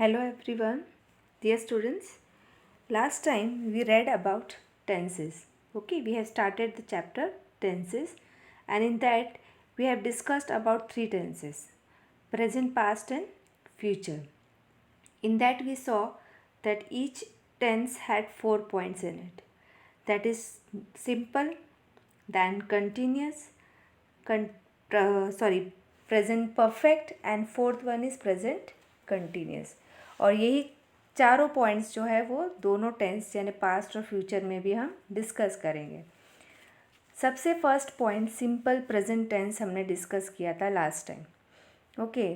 Hello everyone, dear students. Last time we read about tenses. Okay, we have started the chapter tenses, and in that we have discussed about three tenses: present, past and future. In that we saw that each tense had 4 points in it. That is simple, then continuous, con- present perfect and fourth one is present continuous. और यही चारों points जो है वो दोनों tense यानी past और future में भी हम डिस्कस करेंगे. सबसे first point simple present tense हमने डिस्कस किया था last time. Okay,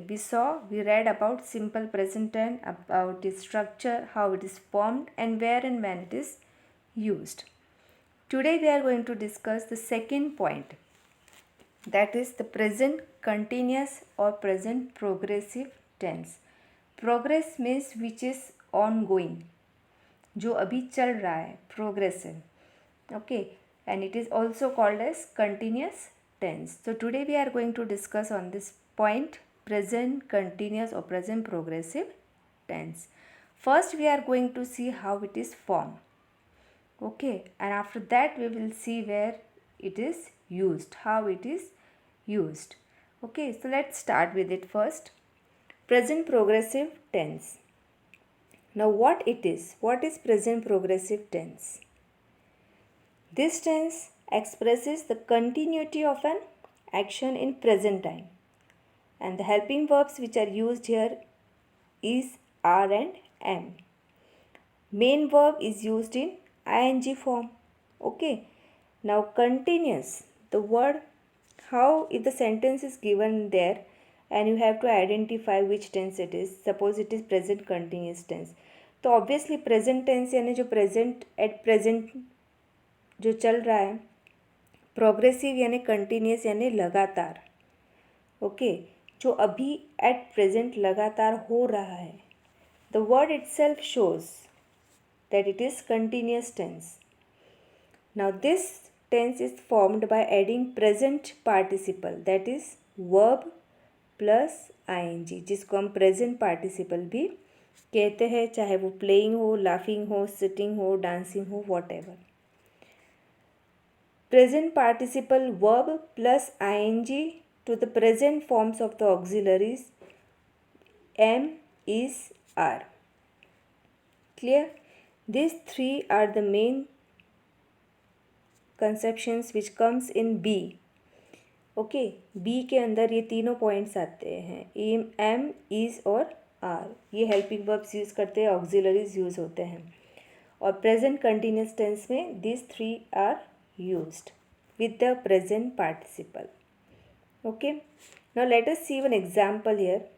we read about simple present tense, about its structure, how it is formed, and where and when it is used. Today we are going to discuss the second point, that is the present continuous or present progressive tense. Progress means which is ongoing, जो अभी चल रहा है, progressive. Okay, and it is also called as continuous tense. So today we are going to discuss on this point, present continuous or present progressive tense. First we are going to see how it is formed. Okay, and after that we will see where it is used, how it is used. Okay, so let's start with it first. Present progressive tense. Now what it is? What is present progressive tense? This tense expresses the continuity of an action in present time, and the helping verbs which are used here is are and am. Main verb is used in ing form. Okay. Now continuous. The word, how if the sentence is given there and you have to identify which tense it is. Suppose it is present continuous tense. तो obviously present tense यानी जो present at present जो चल रहा है, progressive यानी continuous यानी लगातार. ओके, जो अभी एट प्रेजेंट लगातार हो रहा है. The word itself shows that it is continuous tense. Now this tense is formed by adding present participle, that is verb plus ing, जिसको हम present participle भी कहते हैं, चाहे वो playing हो, laughing हो, sitting हो, dancing हो, whatever. Present participle verb plus ing to the present forms of the auxiliaries am, is, are. Clear? These three are the main conceptions which comes in B. Okay, B के अंदर ये तीनों points आते हैं, am, is और are. ये helping verbs use करते हैं, ऑक्सिलरीज यूज़ होते हैं. और प्रेजेंट कंटिन्यूस टेंस में this three are used with the present participle. Okay, now let us see one example here.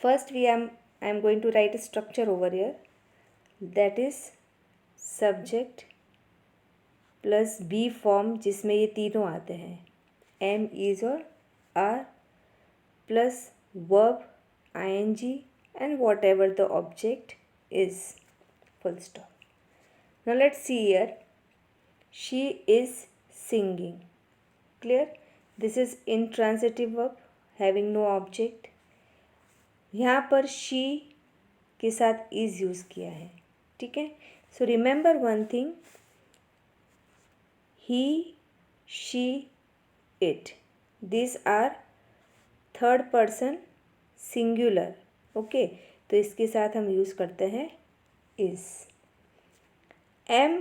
First I am going to write a structure over here, that is subject plus B form जिसमें ये तीनों आते हैं, am, is और are, plus verb ing and whatever the object is, full stop. Now let's see here. She is singing. Clear? This is intransitive verb having no object. यहाँ पर she के साथ is यूज़ किया है. ठीक है. So remember one thing, he, she, it. These are third person singular. Okay, तो इसके साथ हम यूज़ करते हैं इज. एम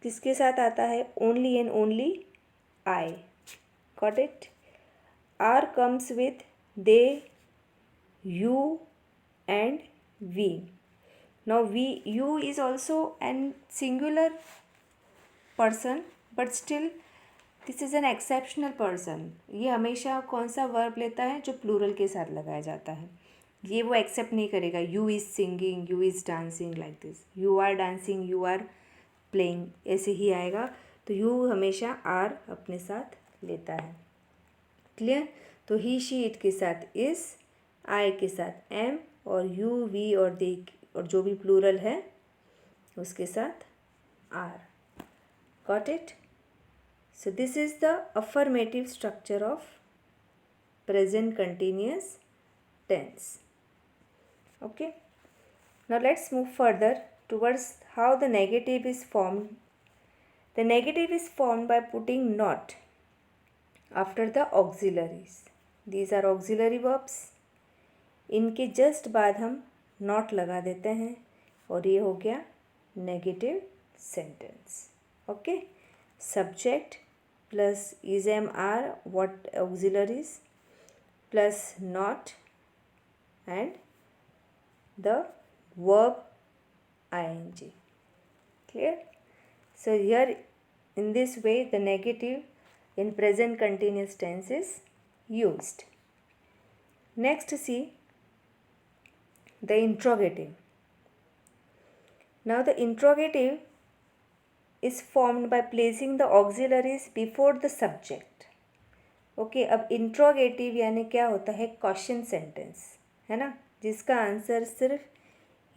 किसके साथ आता है? Only and only I. Got it? Are comes with they, you and we. Now you is also an singular person, but still this is an exceptional person. ये हमेशा कौन सा वर्ब लेता है? जो प्लूरल के साथ लगाया जाता है. ये वो एक्सेप्ट नहीं करेगा. You is singing, you is dancing like this, you are dancing, you are playing, ऐसे ही आएगा. तो यू हमेशा आर अपने साथ लेता है. क्लियर? तो ही, शी, इट के साथ इज़, आई के साथ एम, और यू, वी और दे और जो भी प्लूरल है उसके साथ are. Got it? So this is the affirmative structure of present continuous tense. Okay, now let's move further towards how the negative is formed. The negative is formed by putting not after the auxiliaries. These are auxiliary verbs. इनके just बाद हम not लगा देते हैं और ये हो गया negative sentence. Okay, subject plus is am are what auxiliaries plus not and the verb ing. Clear? So here in this way the negative in present continuous tense is used. Next see the interrogative. Now the interrogative is formed by placing the auxiliaries before the subject. Okay, अब interrogative यानी क्या होता है? Question sentence है ना, जिसका answer सिर्फ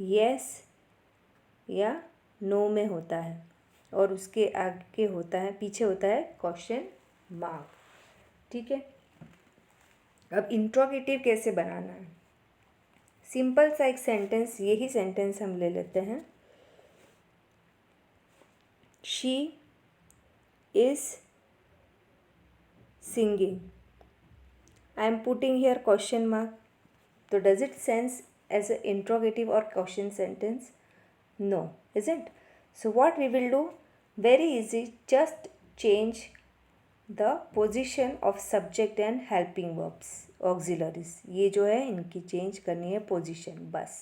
yes या नो में होता है और उसके आगे होता है, पीछे होता है क्वेश्चन मार्क. ठीक है, अब इंट्रोगेटिव कैसे बनाना है? सिंपल सा एक सेंटेंस, यही सेंटेंस हम ले लेते हैं. She is singing. I am putting here question mark. तो does it sense as an interrogative or question sentence? No, isn't? So what we will do? Very easy, just change the position of subject and helping verbs, auxiliaries. ये जो है इनकी change करनी है position बस.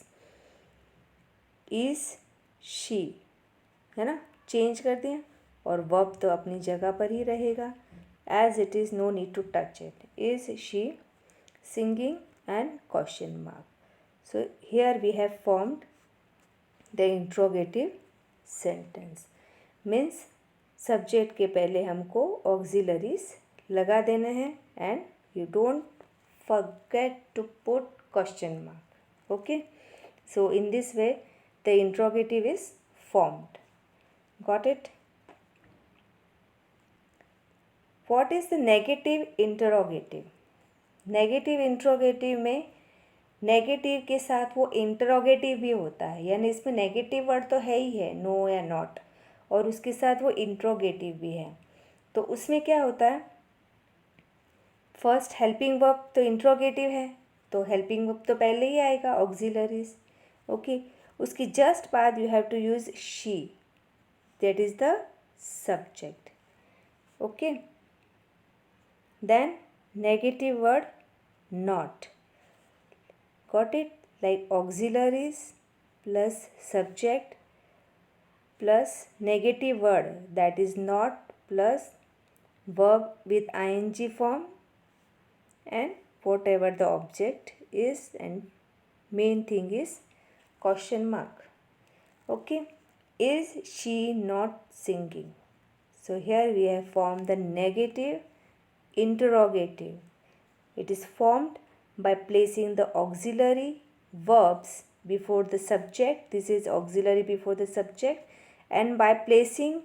is she है ना, change कर दिया और वर्ब तो अपनी जगह पर ही रहेगा as it is, no need to touch it. is she singing and question mark. So here we have formed the interrogative sentence. Means subject के पहले हमको auxiliaries लगा देने हैं and you don't forget to put question mark. Okay, so in this way the interrogative is formed. Got it? What is the negative interrogative? Negative interrogative में negative के साथ वो इंटरोगेटिव भी होता है, यानी इसमें नेगेटिव वर्ड तो है ही है, नो या नॉट, और उसके साथ वो इंट्रोगेटिव भी है. तो उसमें क्या होता है? फर्स्ट हेल्पिंग वर्ब तो इंट्रोगेटिव है, तो हेल्पिंग वर्ब तो पहले ही आएगा, ऑक्सिलरीज. ओके, उसकी जस्ट बाद you have to use she, that is the subject. Okay, then negative word not. Got it? Like auxiliaries plus subject plus negative word, that is not, plus verb with ing form and whatever the object is, and main thing is question mark. Okay, is she not singing? So here we have formed the negative interrogative. It is formed by placing the auxiliary verbs before the subject. This is auxiliary before the subject, and by placing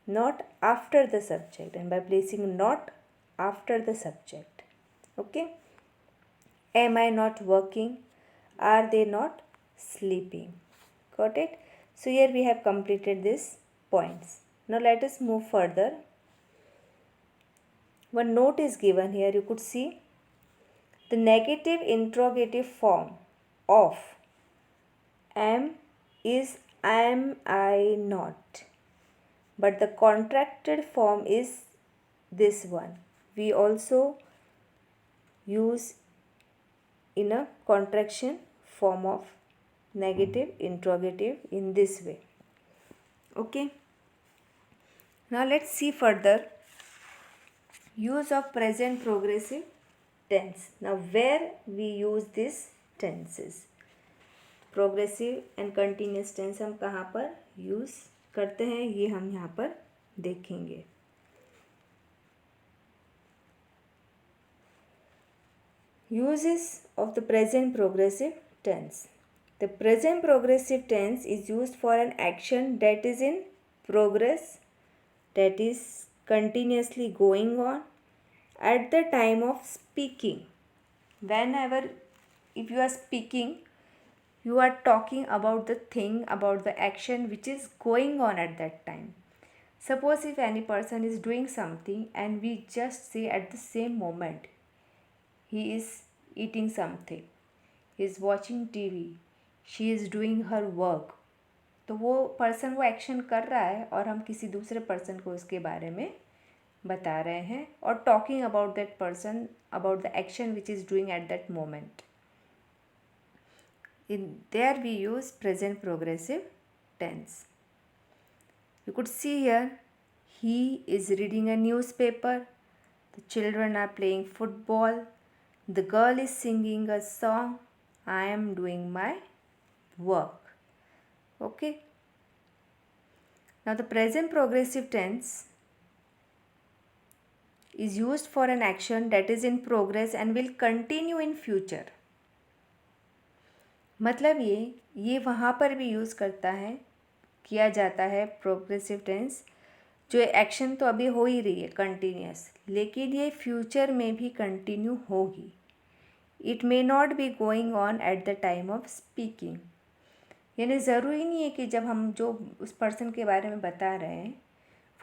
not after the subject, and by placing not after the subject. Okay, am I not working? Are they not sleeping? Got it? So here we have completed these points. Now let us move further. One note is given here, you could see the negative interrogative form of am is am I not, but the contracted form is this one. We also use in a contraction form of negative interrogative in this way. Okay, now let's see further use of present progressive tense. Now where we use these tenses, progressive and continuous tense हम कहाँ पर use करते हैं, ये हम यहाँ पर देखेंगे. Uses of the present progressive tense. The present progressive tense is used for an action that is in progress, that is continuously going on at the time of speaking. Whenever, if you are speaking, you are talking about the thing, about the action which is going on at that time. Suppose if any person is doing something and we just say at the same moment, he is eating something, he is watching TV, she is doing her work. तो वो person वो action कर रहा है और हम किसी दूसरे पर्सन को उसके बारे में बता रहे हैं और talking about that person, about the action which is doing at that moment. In there we use present progressive tense. You could see here, he is reading a newspaper, the children are playing football, the girl is singing a song, I am doing my work. Okay. Now the present progressive tense is used for an action that is in progress and will continue in future. मतलब ये वहाँ पर भी use करता है, किया जाता है प्रोग्रेसिव टेंस, जो एक्शन तो अभी हो ही रही है कंटिन्यूस, लेकिन ये फ्यूचर में भी कंटिन्यू होगी. It may not be going on at the time of speaking. यानी ज़रूरी नहीं है कि जब हम जो उस पर्सन के बारे में बता रहे हैं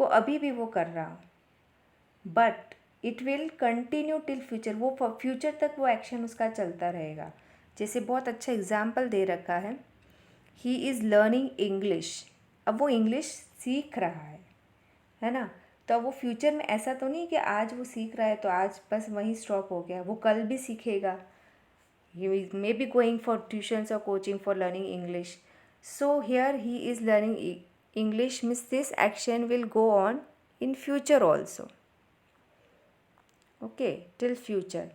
वो अभी भी वो कर रहा हो, but it will continue till future. वो फ्यूचर तक वो एक्शन उसका चलता रहेगा. जैसे बहुत अच्छा एग्जाम्पल दे रखा है, ही इज़ लर्निंग इंग्लिश. अब वो इंग्लिश सीख रहा है ना. तो अब वो फ्यूचर में ऐसा तो नहीं कि आज वो सीख रहा है तो आज बस वहीं स्टॉप हो गया, वो कल भी सीखेगा. he may be going for tuitions or coaching for learning English. So here he is learning English, means this action will go on in future also. Okay, till future.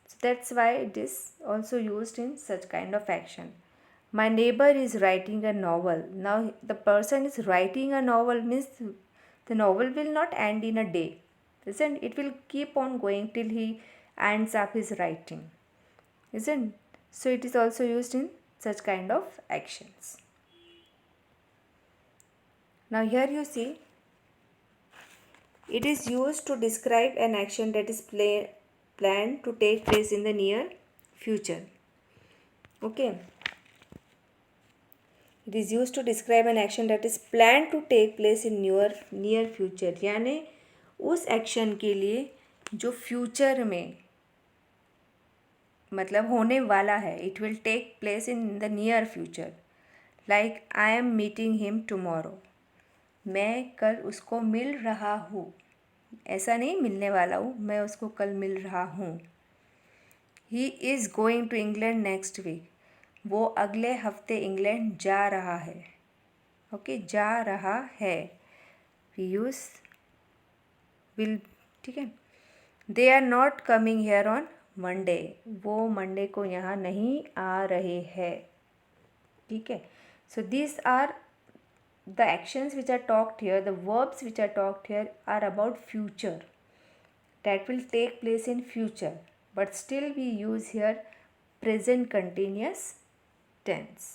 So that's why it is also used in such kind of action. My neighbor is writing a novel. Now the person is writing a novel means the novel will not end in a day, isn't it? Will keep on going till he ends up his writing, isn't? So it is also used in such kind of actions. Now here you see, it is used to describe an action that is planned to take place in the near future. Okay. It is used to describe an action that is planned to take place in near future. यानी उस action के लिए जो future में मतलब होने वाला है, it will take place in the near future. Like I am meeting him tomorrow. मैं कल उसको मिल रहा हूँ. ऐसा नहीं मिलने वाला हूँ, मैं उसको कल मिल रहा हूँ. He is going to England next week. वो अगले हफ्ते इंग्लैंड जा रहा है. ओके, जा रहा है. We use will. ठीक है. They are not coming here on Monday. वो मंडे को यहाँ नहीं आ रहे हैं. ठीक है. So this are the actions which are talked here, the verbs which are talked here are about future, that will take place in future, but still we use here present continuous tense.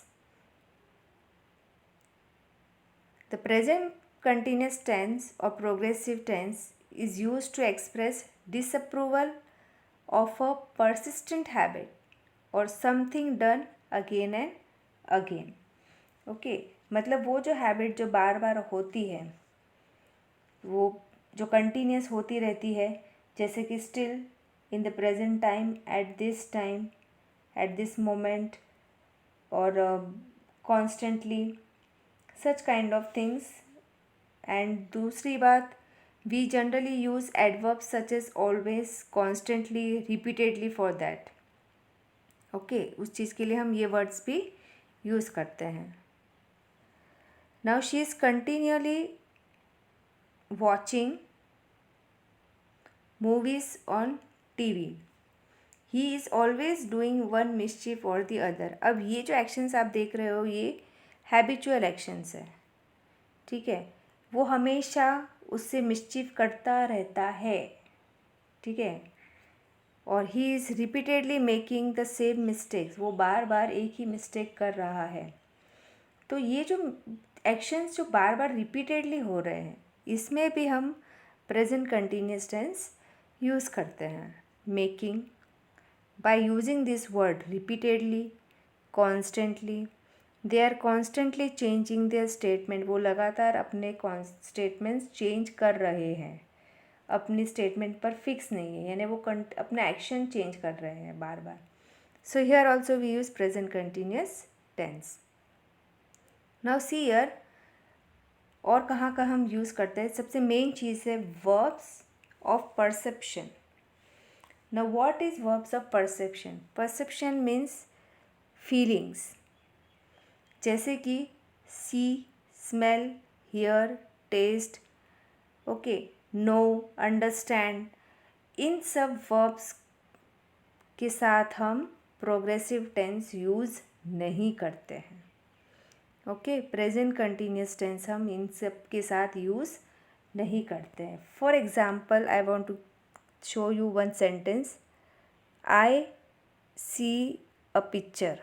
The present continuous tense or progressive tense is used to express disapproval of a persistent habit or something done again and again. Okay, मतलब वो जो habit जो बार बार होती है, वो जो continuous होती रहती है, जैसे कि still, in the present time, at this moment, और constantly, such kind of things. And दूसरी बात, we generally use adverbs such as always, constantly, repeatedly for that. Okay, उस चीज़ के लिए हम ये वर्ड्स भी यूज़ करते हैं. Now she is continually watching movies on TV. He is always doing one mischief or the other. अब ये जो एक्शंस आप देख रहे हो ये हैबिचुअल एक्शंस है. ठीक है. वो हमेशा उससे मिस्चीफ करता रहता है. ठीक है. और he is repeatedly making the same mistakes. वो बार बार एक ही मिस्टेक कर रहा है. तो ये जो एक्शंस जो बार बार रिपीटेडली हो रहे हैं, इसमें भी हम प्रेजेंट कंटिन्यूस टेंस यूज़ करते हैं. Making, by using this word repeatedly, constantly, they are constantly changing their statement, वो लगातार अपने स्टेटमेंट्स चेंज कर रहे हैं, अपनी स्टेटमेंट पर फिक्स नहीं है, यानी वो अपना एक्शन चेंज कर रहे हैं बार बार. So here also we use present continuous tense. Now see here, और कहाँ का हम यूज़ करते हैं, सबसे मेन चीज़ है verbs of perception. Now what is verbs of perception? Perception means feelings, जैसे कि see, smell, hear, taste, okay, know, understand. इन सब वर्ब्स के साथ हम प्रोग्रेसिव टेंस यूज़ नहीं करते हैं. ओके, प्रेजेंट कंटिन्यूस टेंस हम इन सब के साथ यूज़ नहीं करते हैं. For example, I want to show you one sentence. I see a picture,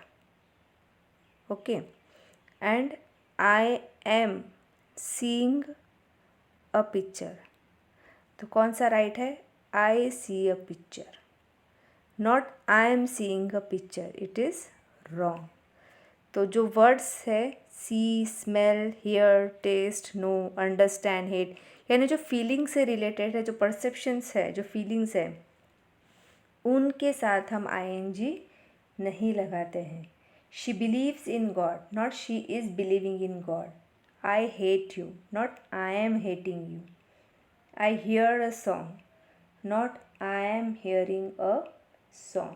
okay, and I am seeing a picture. तो कौन सा राइट है? I see a picture, not I am seeing a picture. It is wrong. तो जो words है see, smell, hear, taste, know, understand, hate, यानी जो feeling से रिलेटेड है, जो परसेप्शंस है, जो फीलिंग्स है, उनके साथ हम आईएनजी नहीं लगाते हैं. She believes in God, not she is believing in God. I hate you, not I M hating you. I hear a song, not I am hearing a song.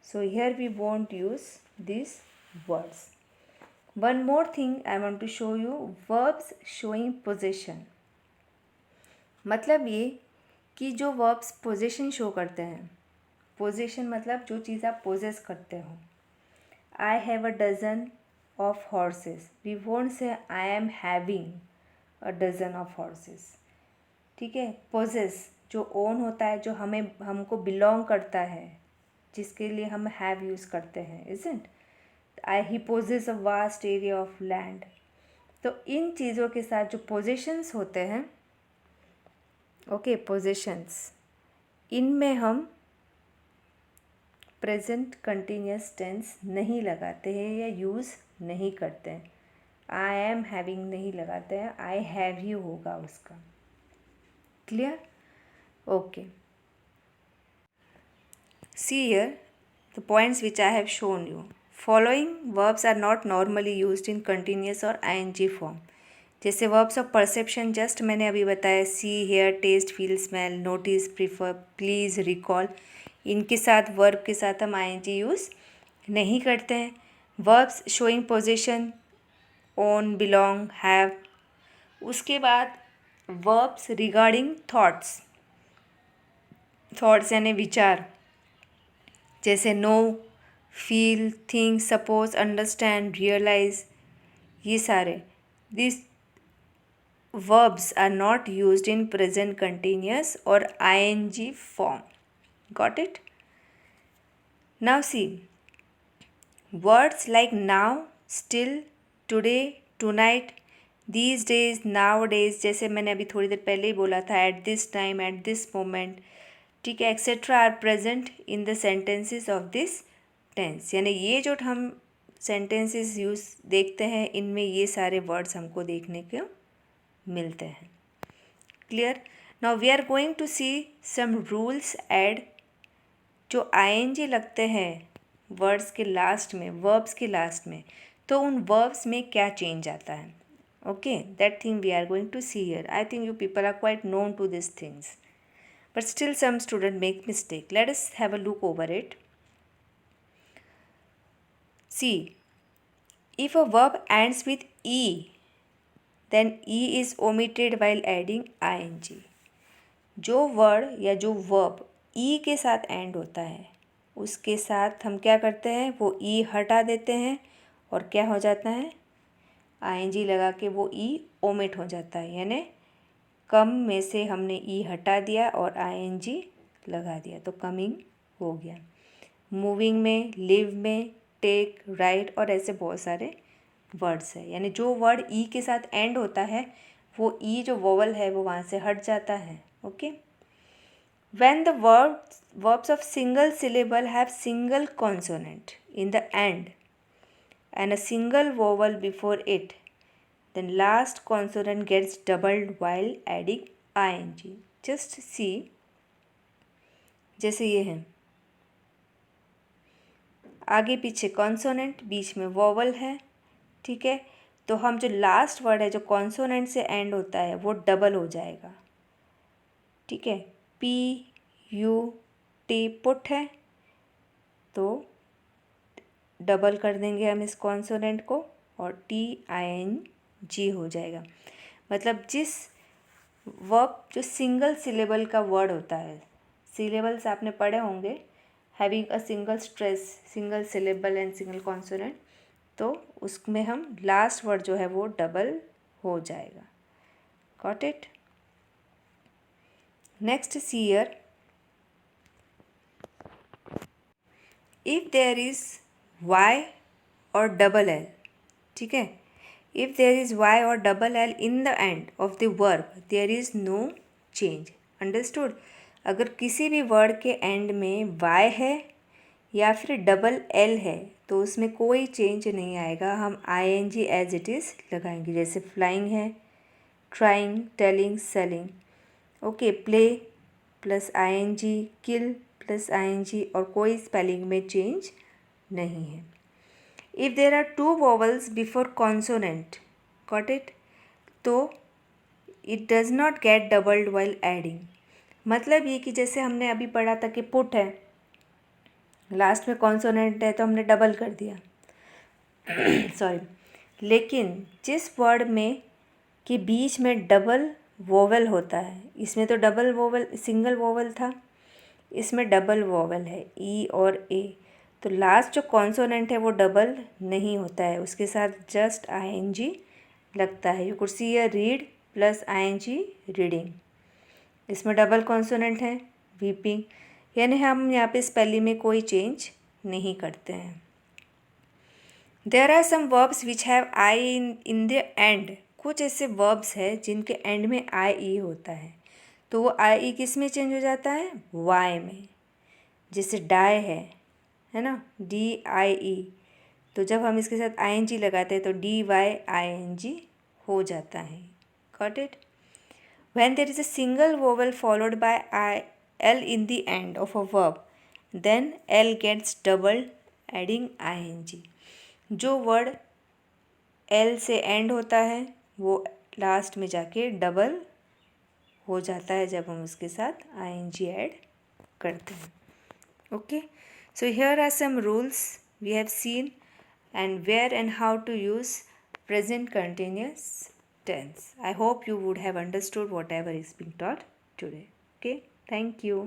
So here we won't use these words. One more thing I want to show you, verbs showing possession. मतलब ये कि जो verbs possession show करते हैं, possession मतलब जो चीज़ आप possess करते हो. I have a dozen of horses. We won't say I am having a dozen of horses. ठीक है. possess जो ओन होता है, जो हमको बिलोंग करता है, जिसके लिए हम हैव यूज़ करते हैं, isn't. He possess a vast area of land. तो इन चीज़ों के साथ जो पोजेशंस होते हैं, ओके, पोजेशंस, इनमें हम प्रेजेंट कंटिन्यूस टेंस नहीं लगाते हैं या यूज़ नहीं करते हैं. आई एम हैविंग नहीं लगाते हैं, आई हैव यू होगा उसका. Clear? Okay. See here the points which I have shown you. Following verbs are not normally used in continuous or ing form. जैसे verbs of perception just मैंने अभी बताया, see, hear, taste, feel, smell, notice, prefer, please, recall. इनके साथ verb के साथ हम ing use नहीं करते हैं. verbs showing possession, own, belong, have. उसके बाद verbs regarding thoughts यानी विचार, जैसे know, feel, think, suppose, understand, realise, ये सारे this verbs are not used in present continuous or ing form. Got it? Now see, words like now, still, today, tonight, these days, nowadays, जैसे मैंने अभी थोड़ी देर पहले ही बोला था, at this time, at this moment, ठीक है, etcetera are present in the sentences of this tense. यानी ये जो हम सेंटेंसेस यूज़ देखते हैं, इनमें ये सारे वर्ड्स हमको देखने को मिलते हैं. Clear? Now we are going to see some rules add. जो आईएनजी लगते हैं वर्ड्स के लास्ट में, वर्ब्स के लास्ट में, तो उन वर्ब्स में क्या चेंज आता है. Okay, that thing we are going to see here. I think you people are quite known to this things, but still some students make mistake. Let us have a look over it. See, if a verb ends with e, then e is omitted while adding ing. जो word या जो verb e के साथ end होता है, उसके साथ हम क्या करते हैं, वो e हटा देते हैं और क्या हो जाता है, ing लगा के वो e omit हो जाता है. यानी कम में से हमने ई हटा दिया और ing लगा दिया, तो कमिंग हो गया. मूविंग में, लिव में, टेक, राइट, और ऐसे बहुत सारे वर्ड्स है. यानी जो वर्ड ई के साथ एंड होता है, वो ई जो वोवल है वो वहाँ से हट जाता है. Okay. When the verbs of single syllable have single consonant in the end, and a single vowel before it, then last consonant gets doubled while adding ing. Just see, जैसे ये है, आगे पीछे कॉन्सोनेंट, बीच में वोवल है, ठीक है। तो हम जो लास्ट वर्ड है जो कॉन्सोनेंट से एंड होता है वो डबल हो जाएगा, ठीक है। पी यू टी पुट है तो डबल कर देंगे हम इस कॉन्सोनेंट को और टी आई एन जी हो जाएगा। मतलब जिस वर्ब जो सिंगल सिलेबल का वर्ड होता है, सिलेबल्स आपने पढ़े होंगे, having a single stress, single syllable and single consonant, तो उसमें हम लास्ट वर्ड जो है वो डबल हो जाएगा। Got it? Next see here, if there is Y और डबल एल, ठीक है। इफ देयर इज वाई और double L in the end of the verb there is no change. Understood? अगर किसी भी वर्ड के एंड में वाई है या फिर डबल एल है तो उसमें कोई चेंज नहीं आएगा, हम I N G as it is लगाएंगे। जैसे फ्लाइंग है, trying, telling, selling, okay. Play plus I N G, kill plus I N G, और कोई स्पेलिंग में चेंज नहीं है। If there are two vowels before consonant, got it, तो it does not get doubled while adding. मतलब ये कि जैसे हमने अभी पढ़ा था कि पुट है, लास्ट में कॉन्सोनेंट है तो हमने डबल कर दिया सॉरी। लेकिन जिस वर्ड में के बीच में डबल वोवल होता है, इसमें तो डबल वोवल, सिंगल वोवल था, इसमें डबल वोवल है ई और ए, तो लास्ट जो कॉन्सोनेंट है वो डबल नहीं होता है, उसके साथ जस्ट आई एन जी लगता है। You could see a read plus I N G, reading. इसमें डबल कॉन्सोनेंट है, वीपिंग, यानी हम यहाँ पे स्पेलिंग में कोई चेंज नहीं करते हैं। There are some verbs which have I in the end. कुछ ऐसे वर्ब्स है जिनके एंड में आई ई होता है, तो वो आई ई किस में चेंज हो जाता है? वाई में। जैसे डाई है ना, डी आई ई, तो जब हम इसके साथ आई एन जी लगाते हैं तो D Y I N G हो जाता है। Got it? When there is a single vowel followed by L in the end of a verb, then L gets doubled adding ing. जो वर्ड L से and होता है वो last में जाके डबल हो जाता है जब हम उसके साथ ing ऐड करते हैं। Okay, so here are some rules we have seen and where and how to use present continuous tense. I hope you would have understood whatever is being taught today. Okay, thank you.